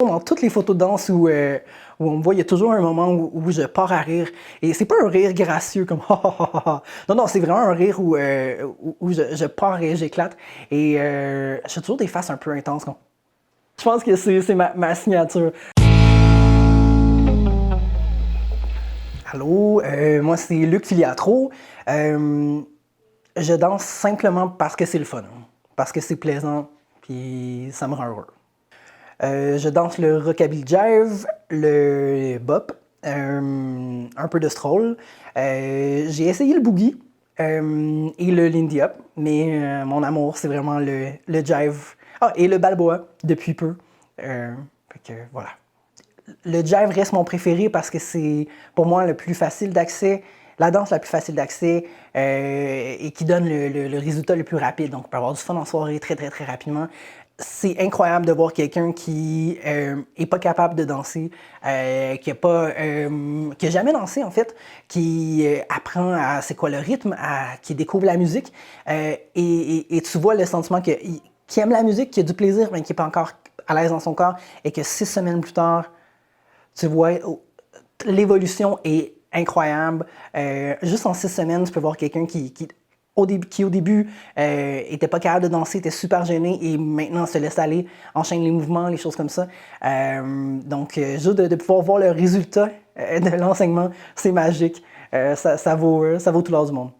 Dans toutes les photos de danse où on me voit, il y a toujours un moment où je pars à rire. Et c'est pas un rire gracieux comme ha ha ha ha. Non, non, c'est vraiment un rire où je pars et j'éclate. Et j'ai toujours des faces un peu intenses. Je pense que c'est ma signature. Allô, moi c'est Luc Filiatro. Je danse simplement parce que c'est le fun, parce que c'est plaisant, puis ça me rend heureux. Je danse le rockabilly jive, le bop, un peu de stroll. J'ai essayé le boogie et le lindy hop, mais mon amour c'est vraiment le jive. Ah, et le balboa depuis peu. Fait que voilà. Le jive reste mon préféré parce que c'est pour moi le plus facile d'accès, la danse la plus facile d'accès et qui donne le résultat le plus rapide. Donc, on peut avoir du fun en soirée très très très rapidement. C'est incroyable de voir quelqu'un qui est pas capable de danser, qui a jamais dansé en fait, qui apprend à c'est quoi le rythme, qui découvre la musique et tu vois le sentiment qui aime la musique, qui a du plaisir, mais qui n'est pas encore à l'aise dans son corps et que 6 semaines plus tard, tu vois, l'évolution est incroyable. Juste en 6 semaines, tu peux voir quelqu'un qui au début était pas capable de danser, était super gêné et maintenant se laisse aller, enchaîne les mouvements, les choses comme ça. Donc, juste de pouvoir voir le résultat de l'enseignement, c'est magique. Ça vaut tout l'or du monde.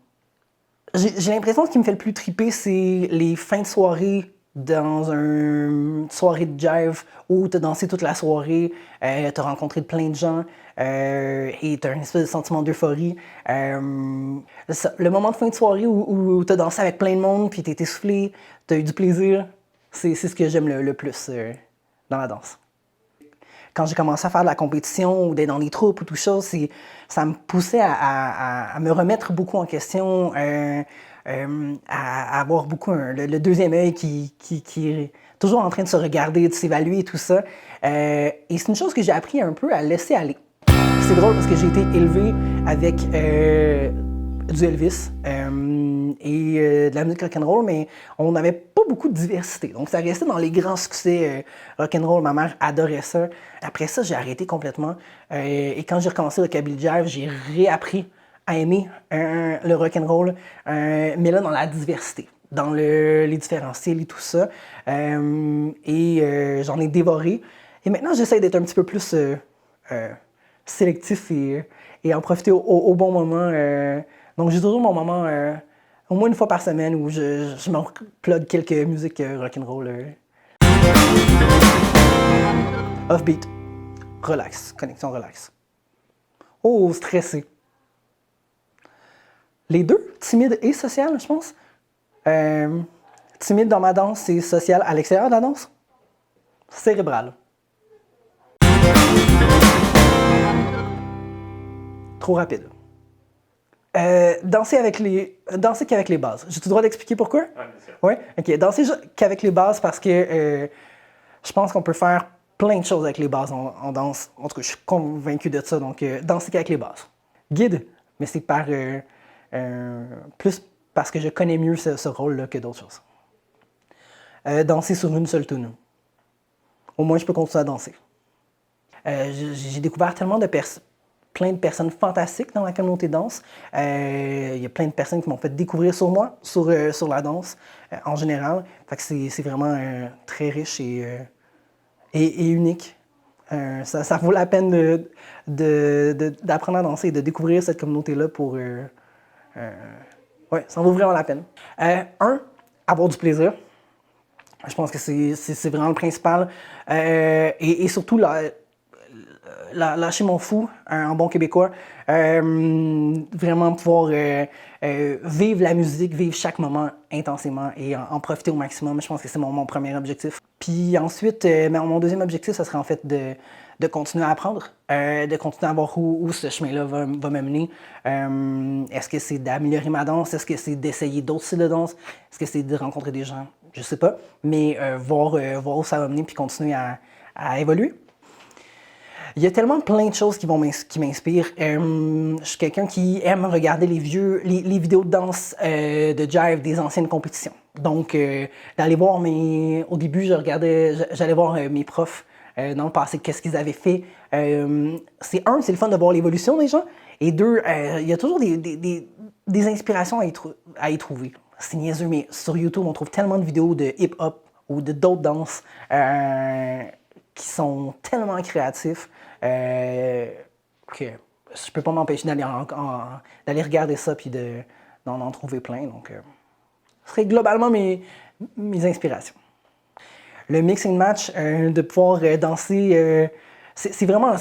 J'ai l'impression que ce qui me fait le plus triper, c'est les fins de soirée dans une soirée de jive où tu as dansé toute la soirée, tu as rencontré plein de gens et tu as une espèce de sentiment d'euphorie. Le moment de fin de soirée où tu as dansé avec plein de monde, puis tu es essoufflé, tu as eu du plaisir, c'est ce que j'aime le plus dans la danse. Quand j'ai commencé à faire de la compétition ou d'être dans des troupes ou tout ça, ça me poussait à me remettre beaucoup en question, à avoir beaucoup le deuxième œil qui est toujours en train de se regarder, de s'évaluer et tout ça. Et c'est une chose que j'ai appris un peu à laisser aller. C'est drôle parce que j'ai été élevé avec du Elvis et de la musique rock'n'roll, mais on n'avait pas beaucoup de diversité. Donc ça restait dans les grands succès rock'n'roll. Ma mère adorait ça. Après ça, j'ai arrêté complètement. Et quand j'ai recommencé le rockabilly jive, j'ai réappris à aimer le rock'n'roll, mais là dans la diversité, dans les différents styles et tout ça. J'en ai dévoré. Et maintenant, j'essaie d'être un petit peu plus sélectif et en profiter au bon moment. Donc j'ai toujours mon moment, au moins une fois par semaine, où je me plug quelques musiques rock'n'roll. Offbeat, relax, connexion relax. Oh, stressé. Les deux, timide et social, je pense. Timide dans ma danse et social à l'extérieur de la danse. Cérébral. Trop rapide. Danser qu'avec les bases. J'ai-tu le droit d'expliquer pourquoi? Ah, bien sûr. Oui? OK. Danser qu'avec les bases parce que je pense qu'on peut faire plein de choses avec les bases en danse. En tout cas, je suis convaincu de ça. Donc, danser qu'avec les bases. Guide, mais c'est plus parce que je connais mieux ce rôle-là que d'autres choses. Danser sur une seule tune. Au moins, je peux continuer à danser. J'ai découvert tellement plein de personnes fantastiques dans la communauté danse. Il y a plein de personnes qui m'ont fait découvrir sur moi, sur la danse en général. Fait que c'est vraiment très riche et unique. Ça vaut la peine d'apprendre à danser et de découvrir cette communauté-là pour... ouais, ça vaut vraiment la peine. Avoir du plaisir. Je pense que c'est vraiment le principal. Et surtout, lâcher mon fou en bon québécois. Vraiment pouvoir vivre la musique, vivre chaque moment intensément et en profiter au maximum. Je pense que c'est mon premier objectif. Puis ensuite, mon deuxième objectif, ça serait en fait de continuer à apprendre, de continuer à voir où ce chemin-là va m'amener. Est-ce que c'est d'améliorer ma danse? Est-ce que c'est d'essayer d'autres styles de danse? Est-ce que c'est de rencontrer des gens? Je sais pas, mais voir où ça va mener puis continuer à évoluer. Il y a tellement plein de choses qui m'inspirent. Je suis quelqu'un qui aime regarder les vidéos de danse de jive des anciennes compétitions. Donc, d'aller voir au début, j'allais voir mes profs dans le passé, qu'est-ce qu'ils avaient fait. C'est le fun de voir l'évolution des gens, et deux, il y a toujours des inspirations à y trouver. C'est niaiseux, mais sur YouTube, on trouve tellement de vidéos de hip-hop ou de d'autres danses qui sont tellement créatifs que je peux pas m'empêcher d'aller regarder ça puis d'en en trouver plein. Donc, ce serait globalement mes inspirations. Le mix and match, de pouvoir danser, c'est vraiment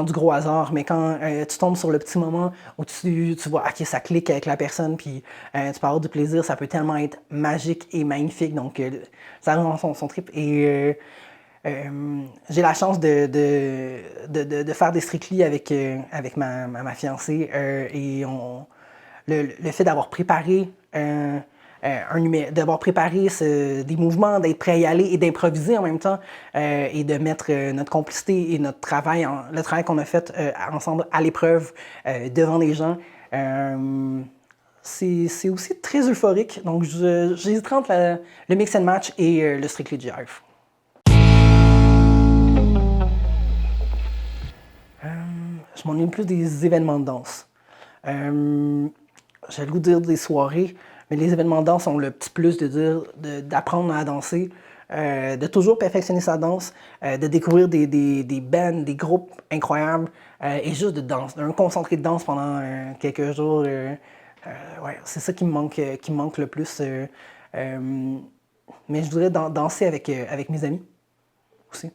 du gros hasard, mais quand tu tombes sur le petit moment où tu vois, ok, ça clique avec la personne, puis tu peux avoir du plaisir, ça peut tellement être magique et magnifique, donc ça rend son trip. Et j'ai la chance de faire des Strictly avec ma fiancée, et le fait d'avoir préparé d'avoir préparé des mouvements, d'être prêt à y aller et d'improviser en même temps, et de mettre notre complicité et notre travail, le travail qu'on a fait ensemble à l'épreuve devant les gens. C'est aussi très euphorique. Donc j'hésiterai entre le mix and match et le Strictly Jive. Je m'ennuie plus des événements de danse. J'ai le goût de dire des soirées, mais les événements de danse ont le petit plus d'apprendre à danser, de toujours perfectionner sa danse, de découvrir des bands, des groupes incroyables, et juste de danse, d'un concentré de danse pendant quelques jours. Ouais, c'est ça qui me manque le plus. Mais je voudrais danser avec mes amis aussi.